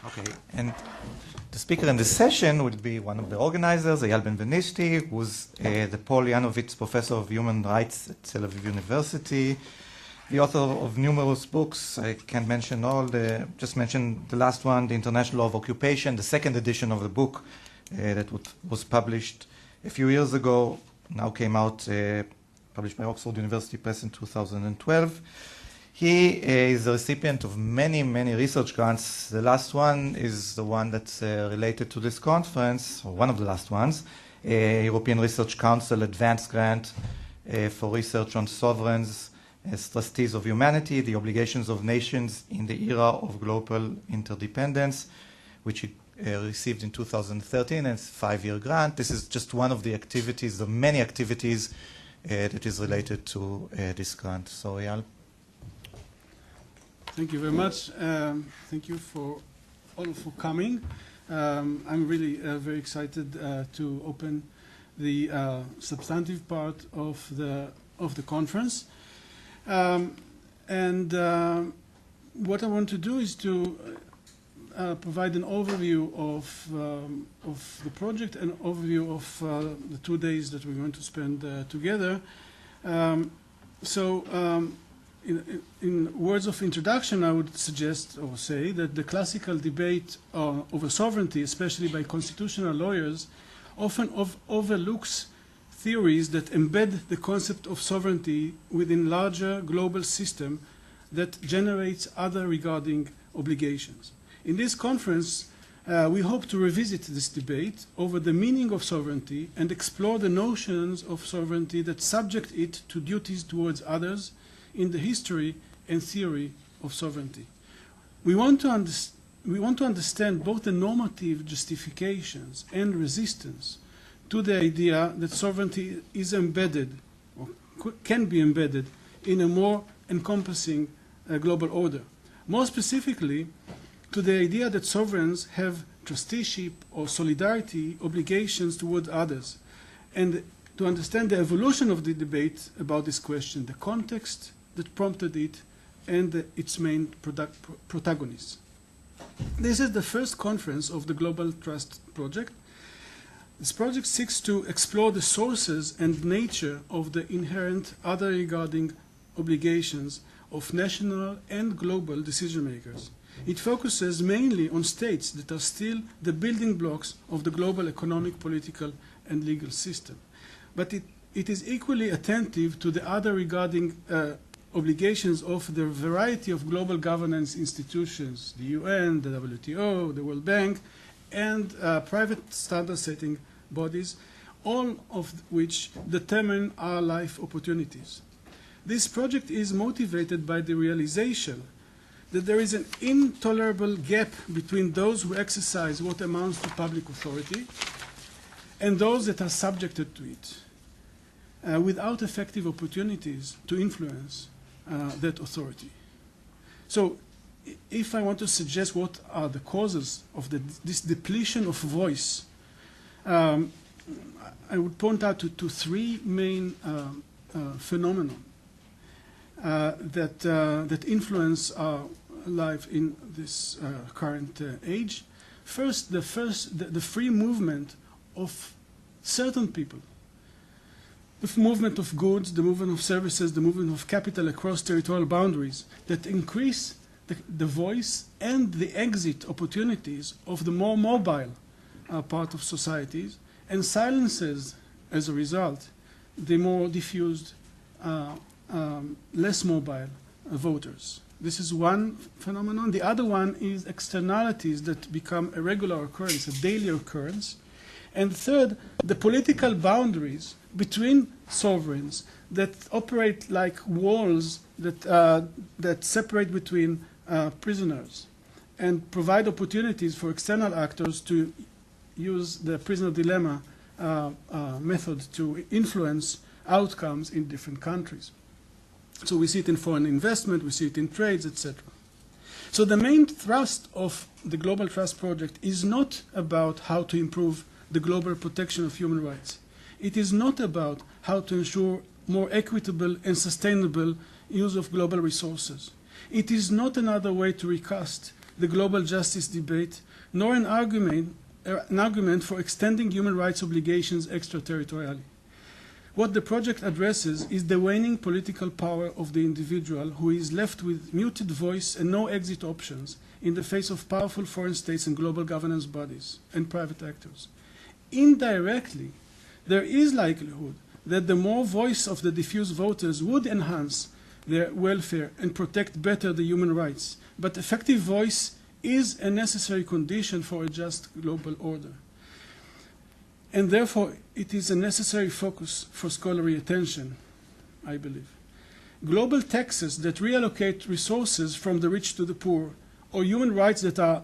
Okay, and the speaker in this session will be one of the organizers, Eyal Benvenisti, who's the Paul Yanovitz Professor of Human Rights at Tel Aviv University, the author of numerous books. I can't mention all, just mention the last one, The International Law of Occupation, the second edition of the book that was published a few years ago, now came out, published by Oxford University Press in 2012. He is a recipient of many, many research grants. The last one is the one that's related to this conference, or one of the last ones, European Research Council Advanced Grant for research on sovereigns as trustees of humanity, the obligations of nations in the era of global interdependence, which he received in 2013, and it's a 5-year grant. This is just one of the activities, the many activities that is related to this grant. So, Eyal. Thank you very much. Thank you for all for coming. I'm really very excited to open the substantive part of the conference. And what I want to do is to provide an overview of the project and overview of the 2 days that we're going to spend together. In words of introduction, I would suggest or say that the classical debate over sovereignty, especially by constitutional lawyers, often overlooks theories that embed the concept of sovereignty within larger global system that generates other regarding obligations. In this conference, we hope to revisit this debate over the meaning of sovereignty and explore the notions of sovereignty that subject it to duties towards others in the history and theory of sovereignty. We want to understand both the normative justifications and resistance to the idea that sovereignty is embedded or can be embedded in a more encompassing global order. More specifically, to the idea that sovereigns have trusteeship or solidarity obligations toward others, and to understand the evolution of the debate about this question, the context that prompted it, and its main protagonists. This is the first conference of the Globaltrust project. This project seeks to explore the sources and nature of the inherent other regarding obligations of national and global decision makers. It focuses mainly on states that are still the building blocks of the global economic, political, and legal system. But it is equally attentive to the other regarding obligations of the variety of global governance institutions, the UN, the WTO, the World Bank, and private standard-setting bodies, all of which determine our life opportunities. This project is motivated by the realization that there is an intolerable gap between those who exercise what amounts to public authority and those that are subjected to it, without effective opportunities to influence that authority. So if I want to suggest what are the causes of this depletion of voice, I would point out to 3 main phenomena that influence our life in this current age. First, the free movement of certain people, the movement of goods, the movement of services, the movement of capital across territorial boundaries that increase the voice and the exit opportunities of the more mobile part of societies, and silences, as a result, the more diffused, less mobile voters. This is one phenomenon. The other one is externalities that become a regular occurrence, a daily occurrence. And third, the political boundaries between sovereigns that operate like walls that separate between prisoners and provide opportunities for external actors to use the prisoner dilemma method to influence outcomes in different countries. So we see it in foreign investment, we see it in trades, etc. So the main thrust of the Globaltrust project is not about how to improve the global protection of human rights. It is not about how to ensure more equitable and sustainable use of global resources. It is not another way to recast the global justice debate, nor an argument for extending human rights obligations extraterritorially. What the project addresses is the waning political power of the individual who is left with muted voice and no exit options in the face of powerful foreign states and global governance bodies and private actors. Indirectly, there is likelihood that the more voice of the diffuse voters would enhance their welfare and protect better the human rights, but effective voice is a necessary condition for a just global order. And therefore, it is a necessary focus for scholarly attention, I believe. Global taxes that reallocate resources from the rich to the poor, or human rights that are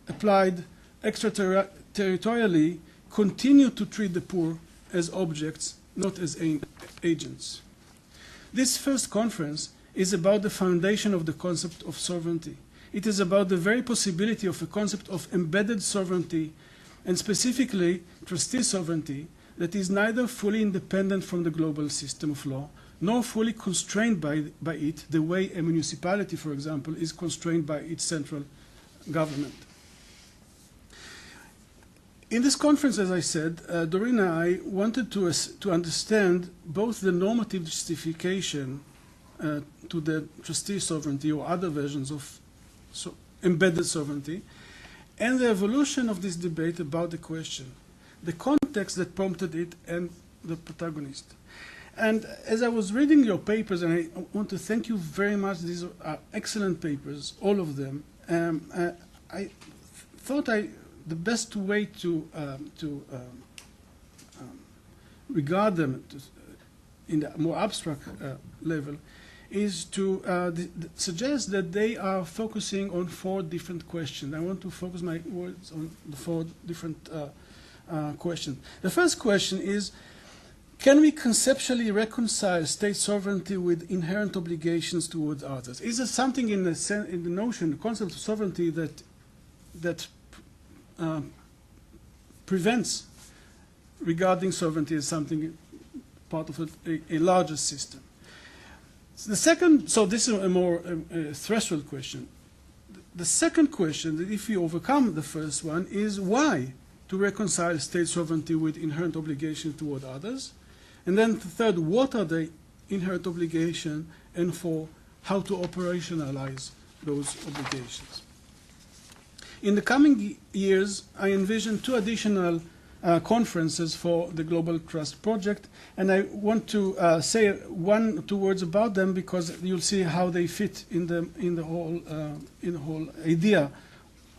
applied extraterritorially, continue to treat the poor as objects, not as agents. This first conference is about the foundation of the concept of sovereignty. It is about the very possibility of a concept of embedded sovereignty, and specifically trustee sovereignty, that is neither fully independent from the global system of law, nor fully constrained by it, the way a municipality, for example, is constrained by its central government. In this conference, as I said, Doreen and I wanted to understand both the normative justification to the trustee sovereignty or other versions of embedded sovereignty, and the evolution of this debate about the question, the context that prompted it, and the protagonist. And as I was reading your papers, and I want to thank you very much, these are excellent papers, all of them, I thought the best way to regard them in a more abstract level is to suggest that they are focusing on 4 different questions. I want to focus my words on the 4 different questions. The first question is, can we conceptually reconcile state sovereignty with inherent obligations towards others? Is there something in the notion, the concept of sovereignty that prevents regarding sovereignty as something part of a larger system? The second, so this is a more threshold question. The second question, that if you overcome the first one, is why to reconcile state sovereignty with inherent obligation toward others? And then the third, what are the inherent obligations, and for how to operationalize those obligations? In the coming years, I envision 2 additional conferences for the Globaltrust project, and I want to say 1 or 2 words about them because you'll see how they fit in the whole idea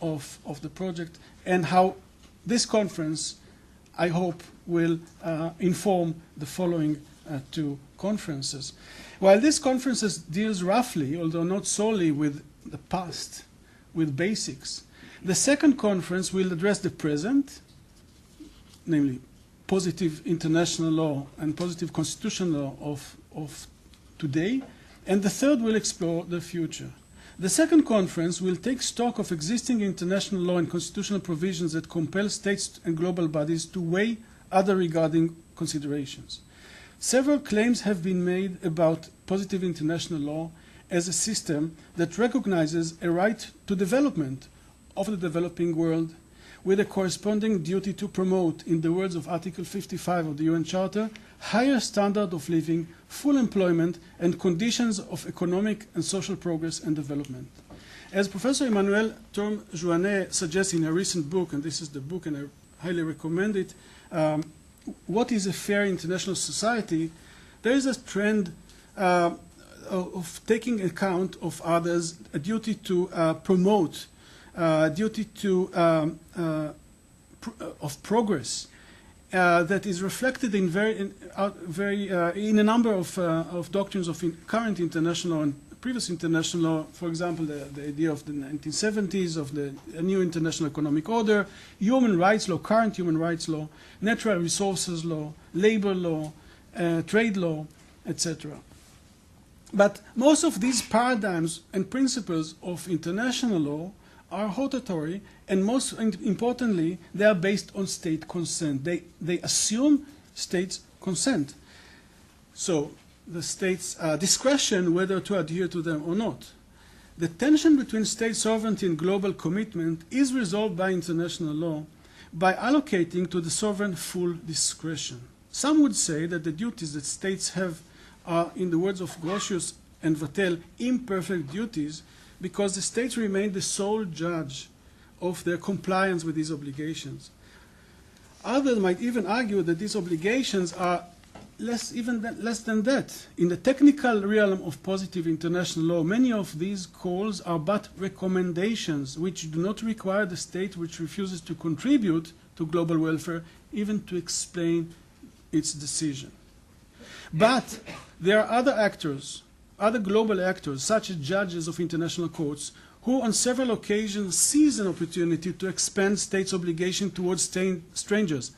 of the project, and how this conference, I hope, will inform the following 2 conferences. While this conference deals roughly, although not solely, with the past, with basics, the second conference will address the present, namely positive international law and positive constitutional law of today, and the third will explore the future. The second conference will take stock of existing international law and constitutional provisions that compel states and global bodies to weigh other regarding considerations. Several claims have been made about positive international law as a system that recognizes a right to development of the developing world, with a corresponding duty to promote, in the words of Article 55 of the UN Charter, higher standard of living, full employment, and conditions of economic and social progress and development. As Professor Emmanuelle Thorme-Jouannet suggests in her recent book, and this is the book and I highly recommend it, What is a Fair International Society, there is a trend of taking account of others, a duty to promote, duty to of progress that is reflected in in a number of doctrines of current international and previous international law. For example, the idea of the 1970s of the new international economic order, human rights law, current human rights law, natural resources law, labor law, trade law, etc. But most of these paradigms and principles of international law are hortatory, and most importantly, they are based on state consent. They assume states' consent. So the state's discretion whether to adhere to them or not. the tension between state sovereignty and global commitment is resolved by international law by allocating to the sovereign full discretion. Some would say that the duties that states have are, in the words of Grotius and Vertel, imperfect duties because the states remain the sole judge of their compliance with these obligations. Others might even argue that these obligations are less than that. In the technical realm of positive international law, many of these calls are but recommendations which do not require the state which refuses to contribute to global welfare even to explain its decision. But there are other actors, other global actors, such as judges of international courts, who on several occasions seize an opportunity to expand states' obligation towards strangers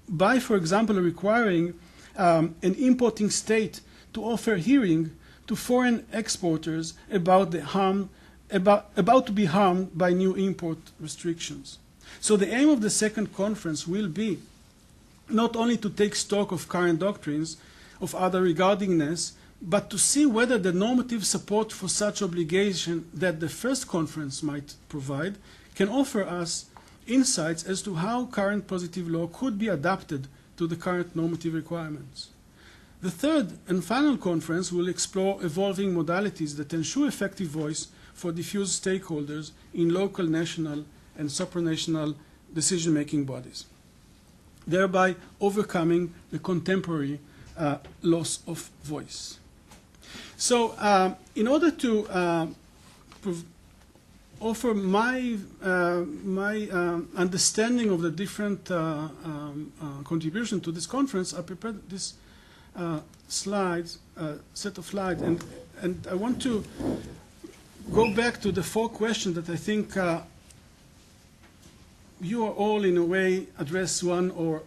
by, for example, requiring an importing state to offer hearing to foreign exporters about to be harmed by new import restrictions. So the aim of the second conference will be not only to take stock of current doctrines of other regardingness, but to see whether the normative support for such obligation that the first conference might provide can offer us insights as to how current positive law could be adapted to the current normative requirements. The third and final conference will explore evolving modalities that ensure effective voice for diffuse stakeholders in local, national, and supranational decision-making bodies, thereby overcoming the contemporary loss of voice. So in order to offer my understanding of the different contributions to this conference, I prepared this set of slides, and I want to go back to the 4 questions that I think you are all in a way address one or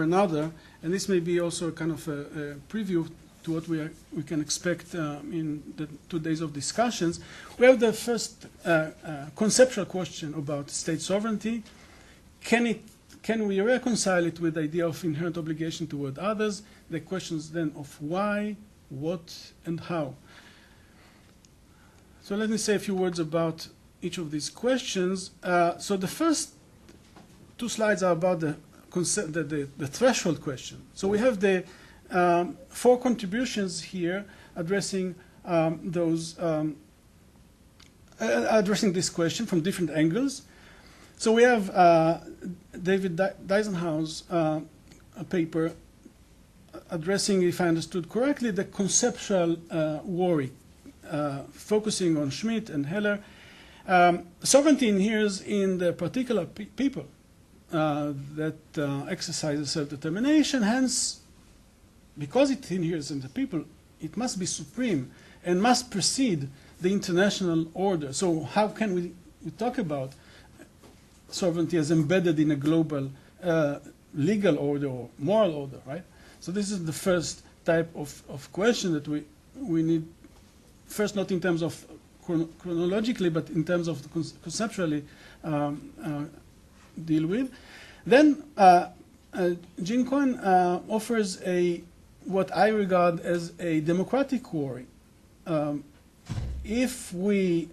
another, and this may be also a kind of a preview to what we can expect in the 2 days of discussions. We have the first conceptual question about state sovereignty. Can we reconcile it with the idea of inherent obligation toward others? The questions then of why, what, and how. So let me say a few words about each of these questions. So the first 2 slides are about the threshold question. So we have the 4 contributions here addressing addressing this question from different angles. So we have David Deisenhau's paper addressing, if I understood correctly, the conceptual worry, focusing on Schmidt and Heller. Sovereignty inheres in the particular people that exercise self-determination. Hence, because it inheres in the people, it must be supreme and must precede the international order. So how can we talk about sovereignty as embedded in a global legal order or moral order, right? So this is the first type of question that we need, first not in terms of chronologically, but in terms of conceptually deal with. Then Jean Cohen offers what I regard as a democratic worry. If we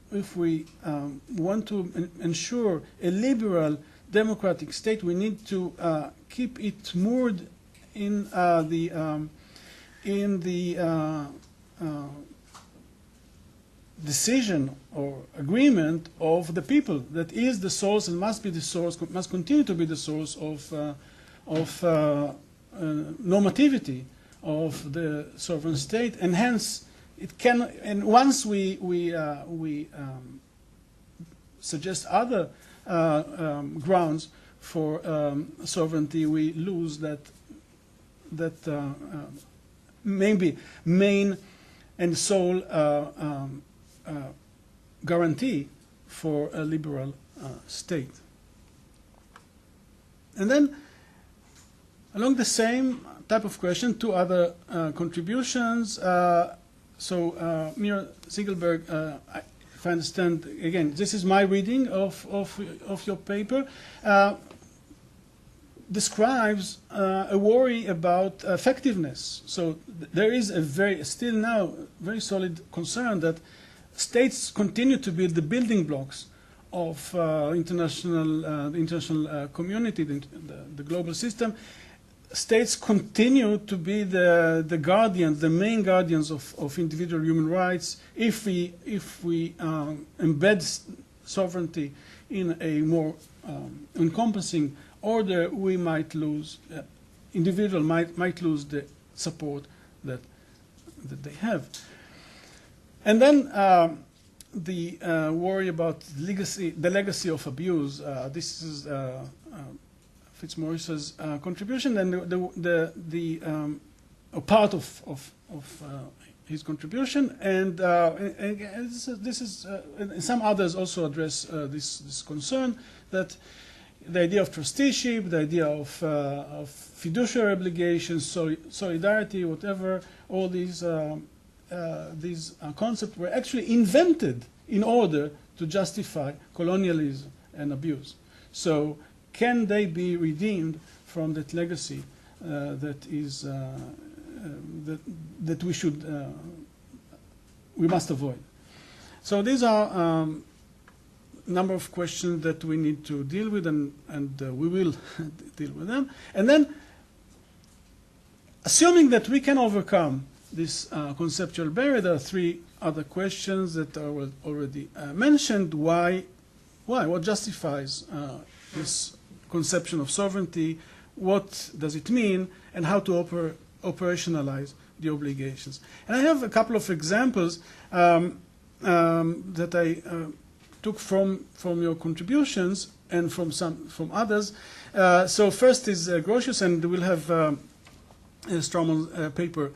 want to ensure a liberal democratic state, we need to keep it moored in the decision or agreement of the people that is the source and must be the source, must continue to be the source of normativity of the sovereign state, and hence it can. And once we suggest other grounds for sovereignty, we lose that maybe main and sole guarantee for a liberal state. And then, along the same type of question, 2 other contributions. So Mira Ziegelberg, if I understand, again, this is my reading of your paper, describes a worry about effectiveness. So there is still now very solid concern that states continue to be the building blocks of international community, the global system. States continue to be the guardians, the main guardians of individual human rights. If we embed sovereignty in a more encompassing order, we might lose, individual might lose the support that they have. And then the worry about the legacy of abuse. This is Fitzmaurice's contribution, and a part of his contribution, and some others also address this concern, that the idea of trusteeship, the idea of fiduciary obligations, solidarity, whatever, all these concepts were actually invented in order to justify colonialism and abuse. So can they be redeemed from that legacy that we must avoid? So these are number of questions that we need to deal with, and we will deal with them. And then, assuming that we can overcome this conceptual barrier, there are three other questions that are already mentioned. Why? What justifies this conception of sovereignty? What does it mean? And how to operationalize the obligations? And I have a couple of examples that I took from your contributions and from others. So first is Grotius, and we'll have a Strawman paper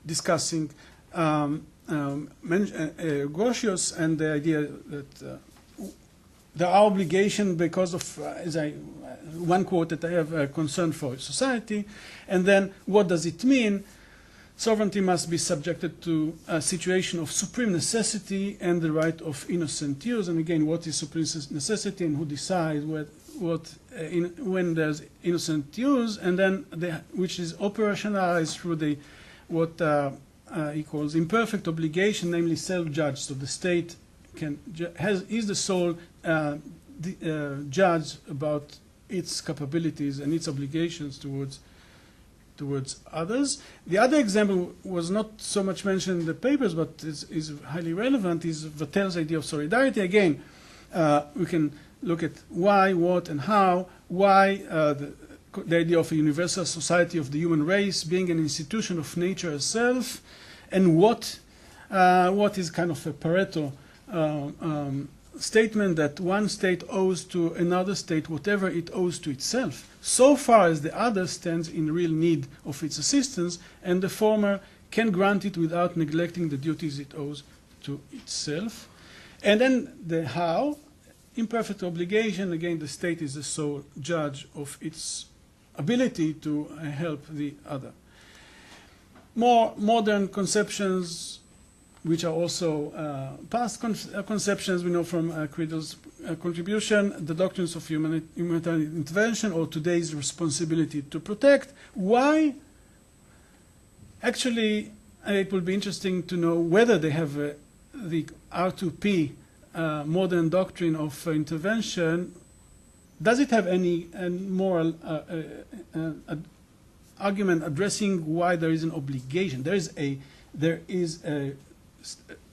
discussing Grotius and the idea that there are obligations because of, one quote that I have, a concern for society, and then what does it mean? Sovereignty must be subjected to a situation of supreme necessity and the right of innocent use. And again, what is supreme necessity, and who decides when there's innocent use, and then which is operationalized through what he calls imperfect obligation, namely self-judged. So the state is the sole judge about its capabilities and its obligations towards others. The other example was not so much mentioned in the papers, but is highly relevant, is Vertel's idea of solidarity. Again, we can look at why, what, and how. Why the idea of a universal society of the human race being an institution of nature itself, and what is kind of a Pareto statement that one state owes to another state whatever it owes to itself, so far as the other stands in real need of its assistance, and the former can grant it without neglecting the duties it owes to itself. And then the how, imperfect obligation, again, the state is the sole judge of its ability to help the other. More modern conceptions, which are also past conceptions, we know from Creedle's contribution, the doctrines of humanitarian intervention, or today's responsibility to protect. Why? Actually, it will be interesting to know whether they have the R2P modern doctrine of intervention. Does it have any moral argument addressing why there is an obligation? There's a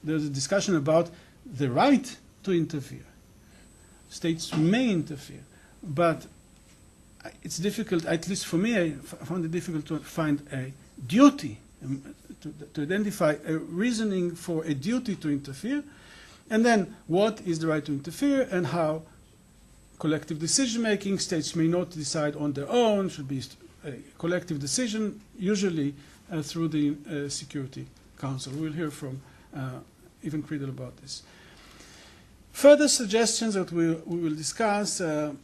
discussion about the right to interfere. States may interfere, but it's difficult, at least for me, I found it difficult to find a duty, to identify a reasoning for a duty to interfere, and then what is the right to interfere, and how collective decision-making. States may not decide on their own, should be a collective decision, usually through the Security Council. We'll hear from Even Creedle about this. Further suggestions that we will discuss, Sergio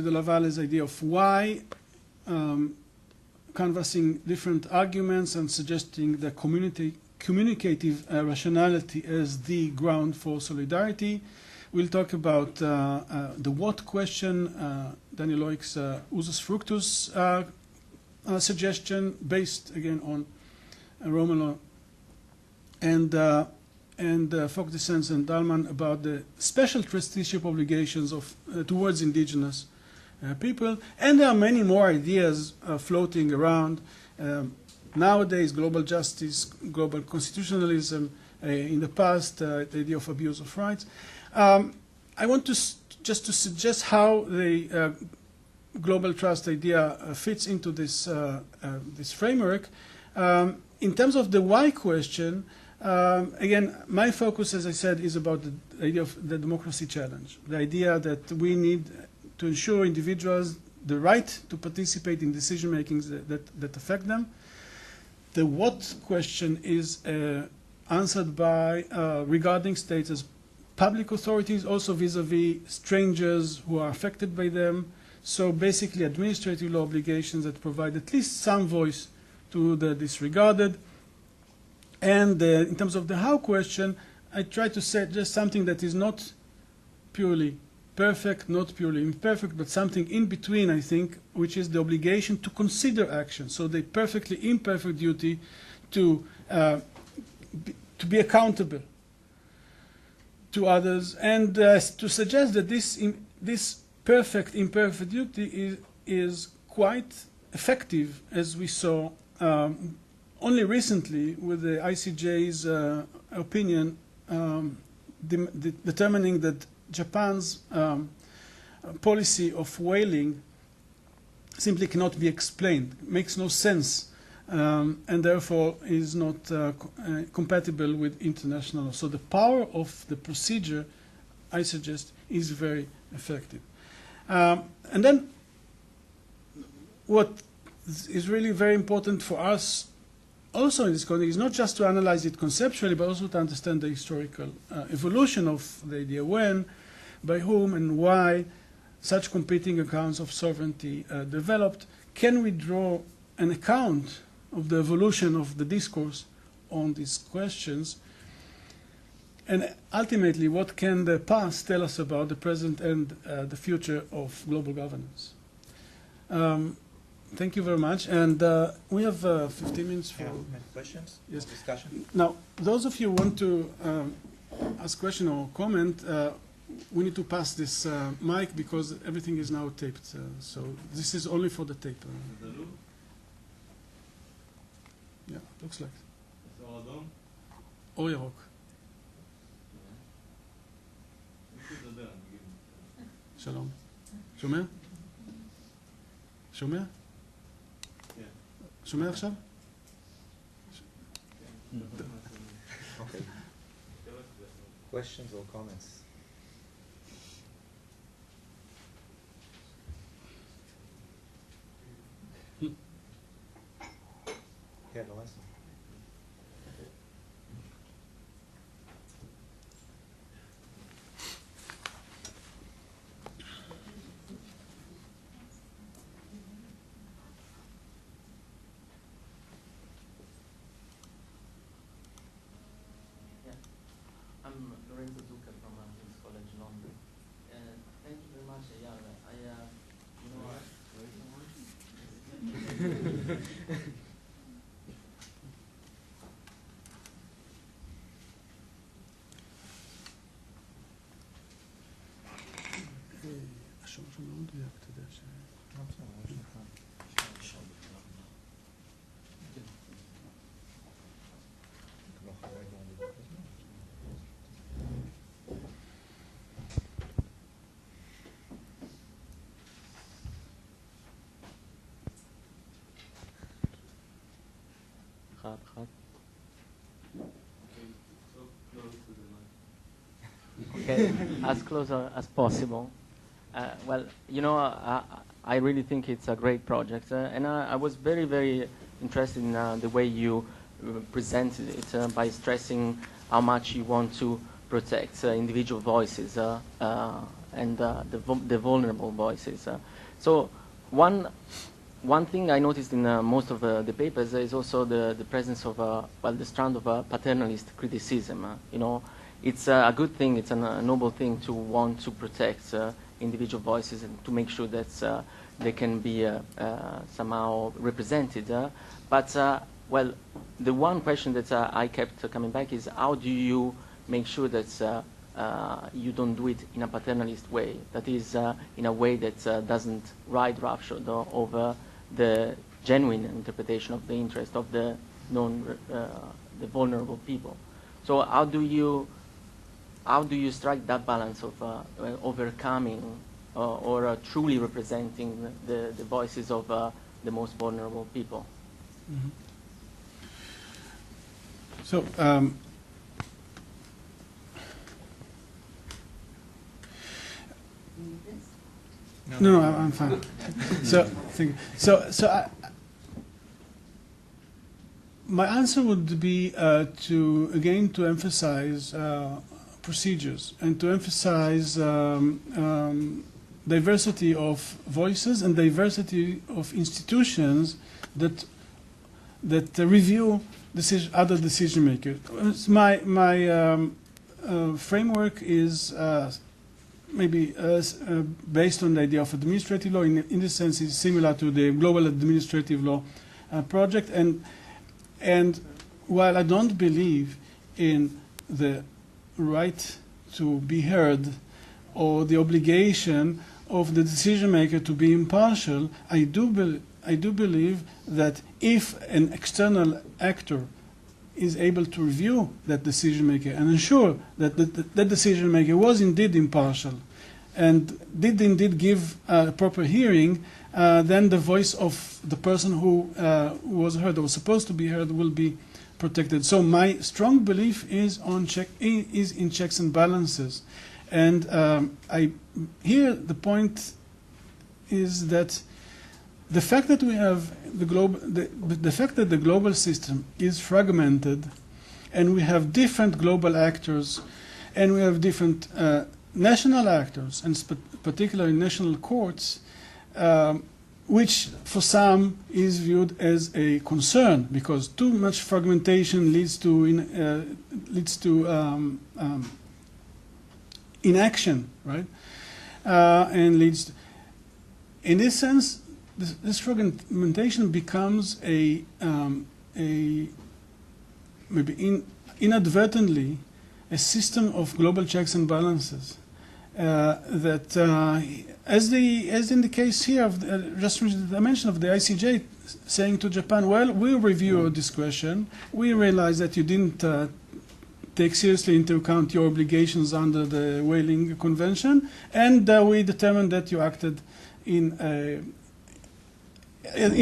de Lavalle's idea of why, canvassing different arguments and suggesting the communicative rationality as the ground for solidarity. We'll talk about the what question, Daniel Loick's usus fructus suggestion, based again on Romano and Vogt-Descens and Dahlman about the special trusteeship obligations of towards indigenous people. And there are many more ideas floating around. Nowadays, global justice, global constitutionalism, in the past, the idea of abuse of rights. I want to just to suggest how the global trust idea fits into this, this framework. In terms of the why question, again, my focus, as I said, is about the idea of the democracy challenge, the idea that we need to ensure individuals the right to participate in decision-making that affect them. The what question is answered by regarding states as public authorities, also vis-a-vis strangers who are affected by them. So basically administrative law obligations that provide at least some voice to the disregarded. And in terms of the how question, I try to say just something that is not purely perfect, not purely imperfect, but something in between, I think, which is the obligation to consider action. So the perfectly imperfect duty to be accountable to others, and to suggest that this perfect imperfect duty is quite effective, as we saw only recently with the ICJ's opinion determining that Japan's policy of whaling simply cannot be explained, makes no sense, and therefore is not compatible with international law. So the power of the procedure, I suggest, is very effective. And then what is really very important for us also in this context is not just to analyze it conceptually, but also to understand the historical evolution of the idea, when, by whom, and why such competing accounts of sovereignty developed. Can we draw an account of the evolution of the discourse on these questions? And ultimately, what can the past tell us about the present and the future of global governance? Thank you very much. And we have 15 minutes for questions, yes. discussion. Now, those of you who want to ask question or comment, we need to pass this mic because everything is now taped. So this is only for the tape. Yeah, looks like. אור ירוק. שלום. שומע? שומע? שומע עכשיו? Okay. Questions or comments? Yeah, Lorenzo. I'm Lorenzo Zucca from King's College London. Thank you very much, Eyal. Okay, as close as possible. Well, you know, I really think it's a great project, and I was very, very interested in the way you presented it by stressing how much you want to protect individual voices and the vulnerable voices. So one thing I noticed in most of the papers is also the presence of the strand of paternalist criticism. You know, it's a good thing, it's a noble thing to want to protect individual voices and to make sure that they can be somehow represented. But well, the one question that I kept coming back is how do you make sure that you don't do it in a paternalist way, that is in a way that doesn't ride roughshod over the genuine interpretation of the interest of the the vulnerable people. So how do you strike that balance of overcoming or truly representing the voices of the most vulnerable people? Mm-hmm. So no, I'm fine. My answer would be to emphasize procedures and to emphasize diversity of voices and diversity of institutions that review other decision makers. My framework is maybe based on the idea of administrative law. In this sense, it's similar to the global administrative law project. And while I don't believe in the right to be heard or the obligation of the decision maker to be impartial, I do believe that if an external actor is able to review that decision maker and ensure that that decision maker was indeed impartial and did indeed give a proper hearing, then the voice of the person who was heard or was supposed to be heard will be protected. So my strong belief is in checks and balances, and here the point is that the fact that we have the fact that the global system is fragmented, and we have different global actors, and we have different national actors, and particularly national courts, which for some is viewed as a concern because too much fragmentation leads to inaction, right? And leads, in this sense, this fragmentation becomes maybe inadvertently a system of global checks and balances that, as in the case here of just the mention of the ICJ saying to Japan, well, we review your discretion. We realize that you didn't take seriously into account your obligations under the Whaling Convention, and we determined that you acted in a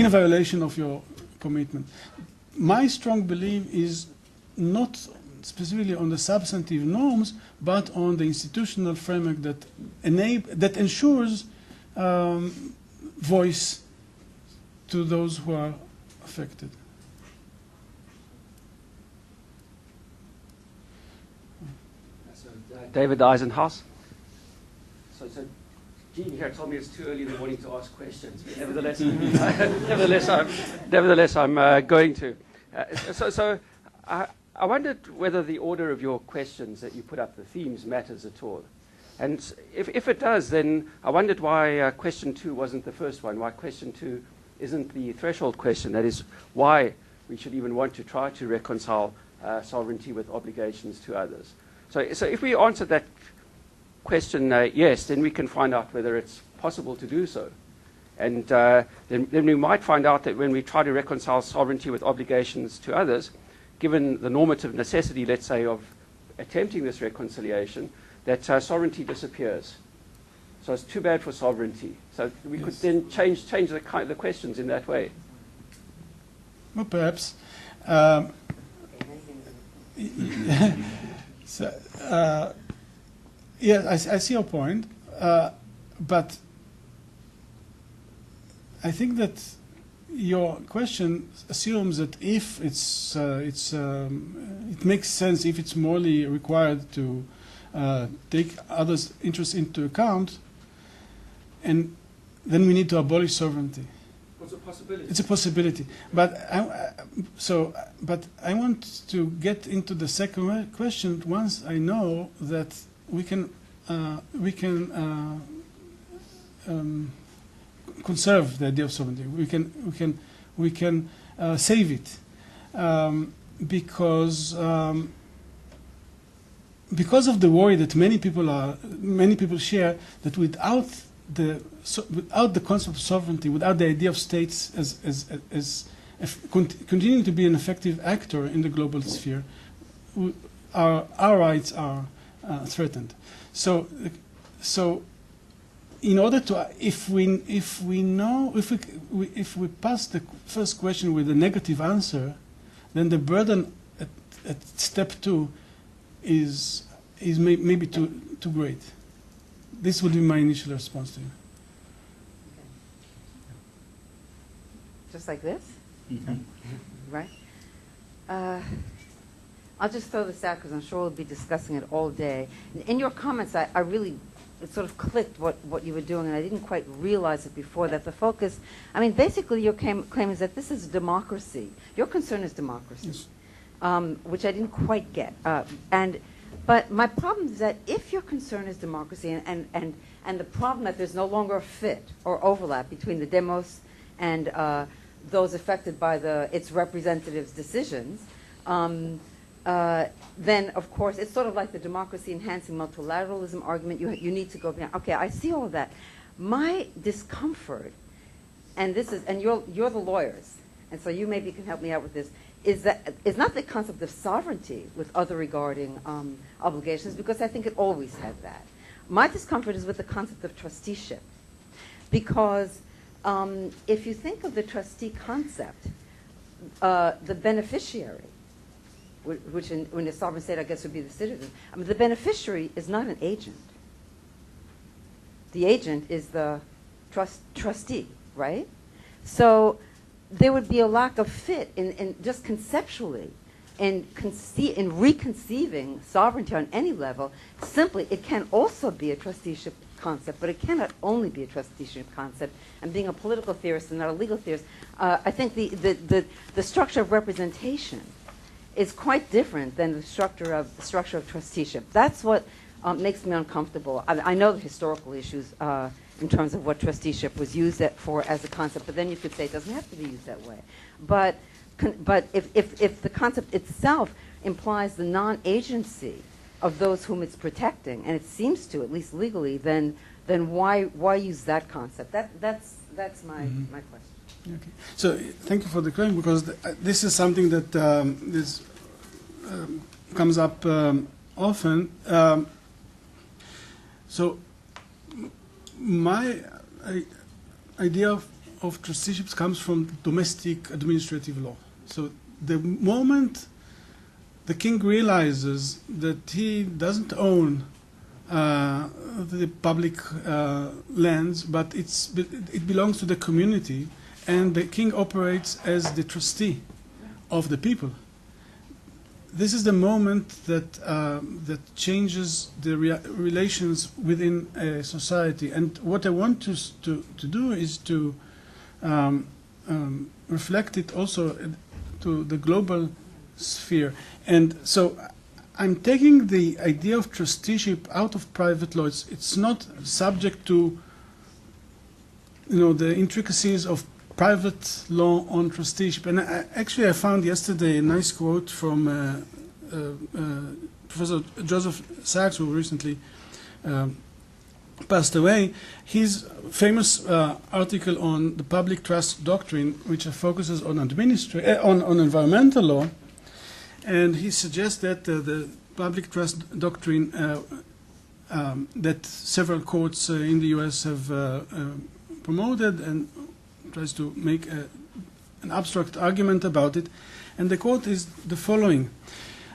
violation of your commitment. My strong belief is not specifically on the substantive norms, but on the institutional framework that ensures voice to those who are affected. So, David Eisenhouse. So Jean here told me it's too early in the morning to ask questions. But nevertheless, I'm going to. I wondered whether the order of your questions that you put up, the themes, matters at all. And if it does, then I wondered why question 2 wasn't the first one, why question 2 isn't the threshold question, that is, why we should even want to try to reconcile sovereignty with obligations to others. So if we answer that question yes, then we can find out whether it's possible to do so. And then we might find out that when we try to reconcile sovereignty with obligations to others, given the normative necessity, let's say, of attempting this reconciliation, that sovereignty disappears. So it's too bad for sovereignty. So we could then change the questions in that way. Well, perhaps. Yeah, I see your point, but I think that your question assumes that if it makes sense, if it's morally required to take others' interests into account, and then we need to abolish sovereignty. It's a possibility. It's a possibility, but I want to get into the second question once I know that we can conserve the idea of sovereignty. We can save it. because of the worry that many people share, that without the concept of sovereignty, without the idea of states as continuing to be an effective actor in the global sphere, our rights are threatened. So in order to, if we pass the first question with a negative answer, then the burden at step 2 is maybe too great. This would be my initial response to you. Just like this? Mm-hmm. Right? I'll just throw this out because I'm sure we'll be discussing it all day. In your comments, I really, it sort of clicked what you were doing, and I didn't quite realize it before, that the focus, I mean, basically your claim is that this is democracy. Your concern is democracy, Yes. Which I didn't quite get. But my problem is that if your concern is democracy and the problem that there's no longer a fit or overlap between the demos and those affected by its representatives' decisions, then, of course, it's sort of like the democracy-enhancing multilateralism argument. You need to go beyond. Okay, I see all of that. My discomfort, and you're the lawyers, and so you maybe can help me out with this, is not the concept of sovereignty with other regarding obligations, because I think it always had that. My discomfort is with the concept of trusteeship, because if you think of the trustee concept, the beneficiary, which in a sovereign state I guess would be the citizen, I mean, the beneficiary is not an agent. The agent is the trustee, right? So there would be a lack of fit in just conceptually in reconceiving sovereignty on any level. Simply, it can also be a trusteeship concept, but it cannot only be a trusteeship concept. And being a political theorist and not a legal theorist, I think the structure of representation is quite different than the structure of trusteeship. That's what makes me uncomfortable. I know the historical issues in terms of what trusteeship was used for as a concept, but then you could say it doesn't have to be used that way. But if the concept itself implies the non-agency of those whom it's protecting, and it seems to, at least legally, then why use that concept? That's my question. Okay. So thank you for the claim, because this is something that comes up often. So my idea of trusteeship comes from domestic administrative law. So the moment the king realizes that he doesn't own the public lands, but it belongs to the community, and the king operates as the trustee of the people. This is the moment that changes the relations within a society. And what I want to do is to reflect it also to the global sphere. And so I'm taking the idea of trusteeship out of private law. It's not subject to, the intricacies of private law on trusteeship. And actually I found yesterday a nice quote from Professor Joseph Sachs, who recently passed away. His famous article on the public trust doctrine, which focuses on on environmental law, and he suggests that the public trust doctrine that several courts in the U.S. have promoted, and tries to make an abstract argument about it. And the quote is the following.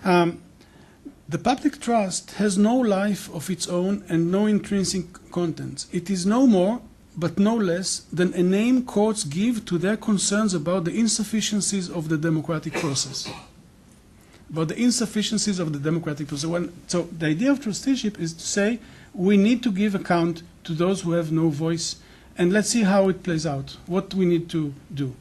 The public trust has no life of its own and no intrinsic contents. It is no more, but no less, than a name courts give to their concerns about the insufficiencies of the democratic process. About the insufficiencies of the democratic process. So the idea of trusteeship is to say we need to give account to those who have no voice, and let's see how it plays out, what we need to do.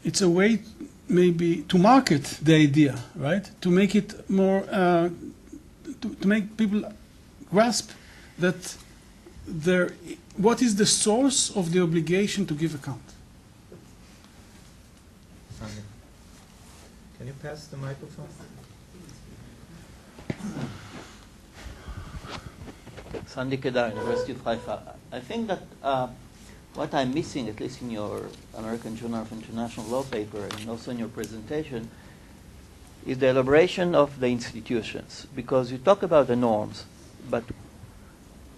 It's a way maybe to market the idea, right? To make it more, to make people grasp that there what is the source of the obligation to give account? Sandy, can you pass the microphone? Sandy Kedar, University of Haifa. I think that what I'm missing, at least in your American Journal of International Law paper and also in your presentation, is the elaboration of the institutions. Because you talk about the norms, but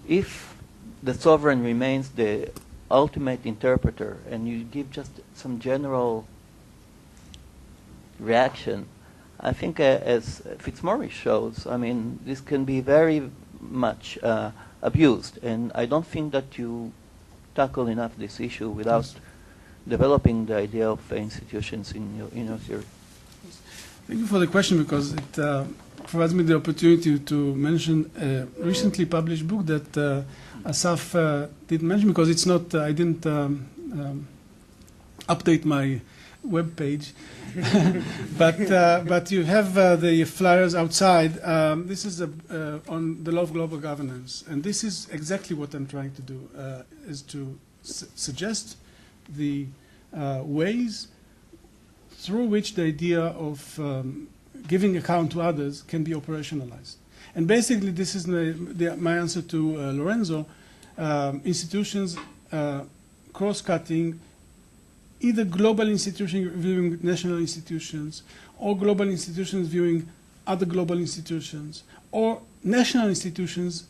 if the sovereign remains the ultimate interpreter and you give just some general reaction, I think as Fitzmaurice shows, I mean, this can be very much abused. And I don't think that you tackle enough this issue without developing the idea of institutions in your theory. Thank you for the question, because it provides me the opportunity to mention a recently published book that Asaf didn't mention, because it's not, I didn't update my web page. but you have the flyers outside. This is on the law of global governance, and this is exactly what I'm trying to do, is to suggest the ways through which the idea of giving account to others can be operationalized. And basically, this is my answer to Lorenzo. Institutions, cross-cutting, either global institutions viewing national institutions, or global institutions viewing other global institutions, or national institutions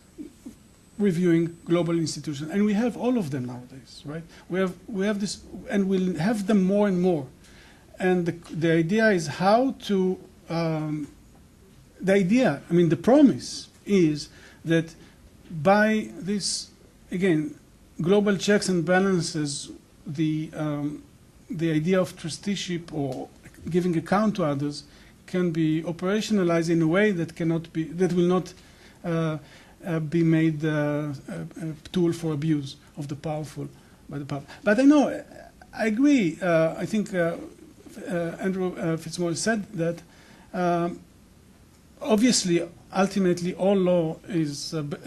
reviewing global institutions. And we have all of them nowadays, right? We have this, and we'll have them more and more. And the idea is how to, the promise is that by this, again, global checks and balances, the idea of trusteeship or giving account to others can be operationalized in a way that will not be made a tool for abuse of the powerful by the powerful. But I agree. I think Andrew Fitzmaurice said that obviously, ultimately, all law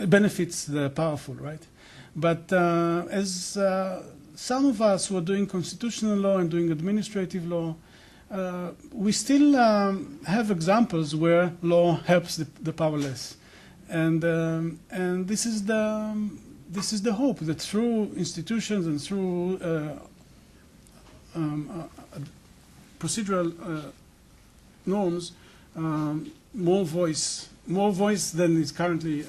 benefits the powerful, right? But as some of us who are doing constitutional law and doing administrative law, we still have examples where law helps the powerless, and this is the hope that through institutions and through procedural norms, more voice than is currently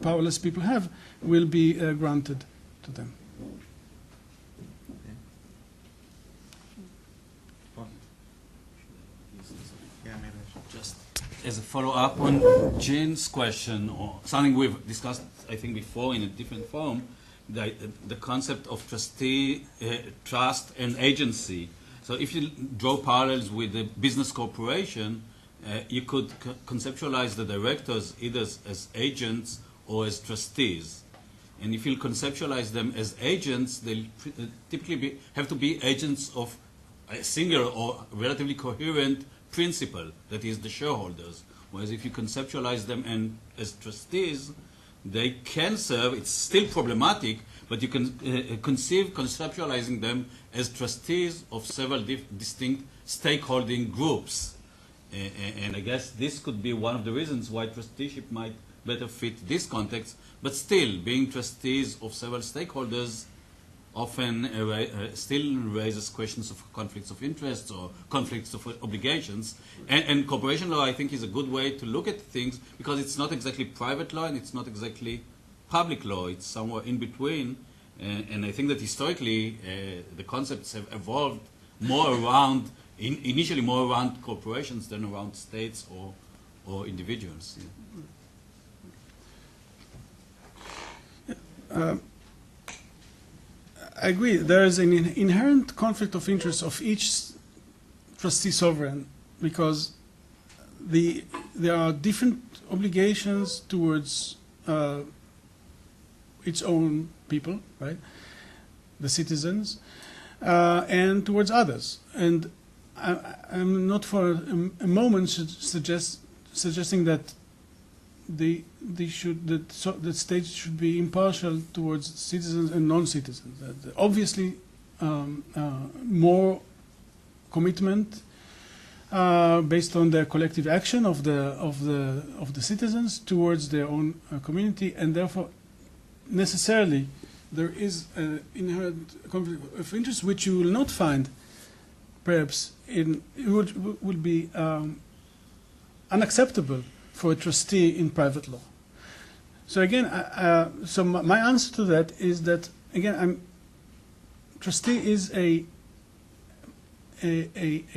powerless people have, will be granted to them. Just as a follow-up on Jean's question, or something we've discussed, I think, before in a different form, the concept of trustee, trust, and agency. So if you draw parallels with the business corporation, you could conceptualize the directors either as agents or as trustees. And if you conceptualize them as agents, they'll typically have to be agents of a single or relatively coherent principle, that is the shareholders. Whereas if you conceptualize them as trustees, they can serve, it's still problematic, but you can conceive conceptualizing them as trustees of several distinct stakeholding groups. And I guess this could be one of the reasons why trusteeship might better fit this context, but still, being trustees of several stakeholders often still raises questions of conflicts of interests or conflicts of obligations. And corporation law, I think, is a good way to look at things, because it's not exactly private law and it's not exactly public law. It's somewhere in between. And I think that historically, the concepts have evolved more around, initially more around corporations than around states or individuals. Yeah. I agree. There is an inherent conflict of interest of each trustee sovereign, because there are different obligations towards its own people, right, the citizens, and towards others. And I'm not for a moment suggesting that the state should be impartial towards citizens and non-citizens. Obviously, more commitment based on the collective action of the citizens towards their own community, and therefore necessarily there is an inherent conflict of interest which you will not find perhaps would be unacceptable for a trustee in private law. So again, so my answer to that is that again, trustee is a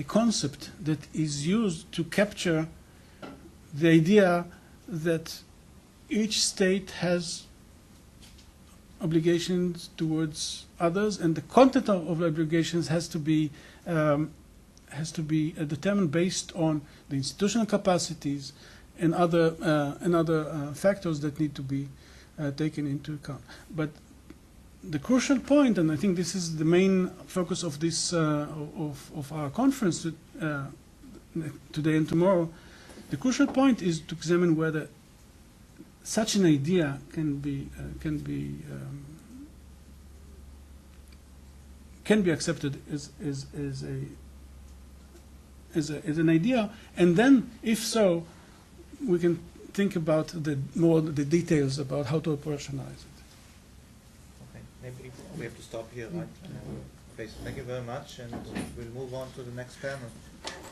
concept that is used to capture the idea that each state has obligations towards others, and the content of obligations has to be determined based on the institutional capacities and other factors that need to be taken into account. But the crucial point, and I think this is the main focus of this of our conference today and tomorrow, the crucial point is to examine whether such an idea can be accepted as an idea, and then, if so, we can think about the details about how to operationalize it. Okay, maybe we have to stop here, right? Okay, so thank you very much, and we'll move on to the next panel.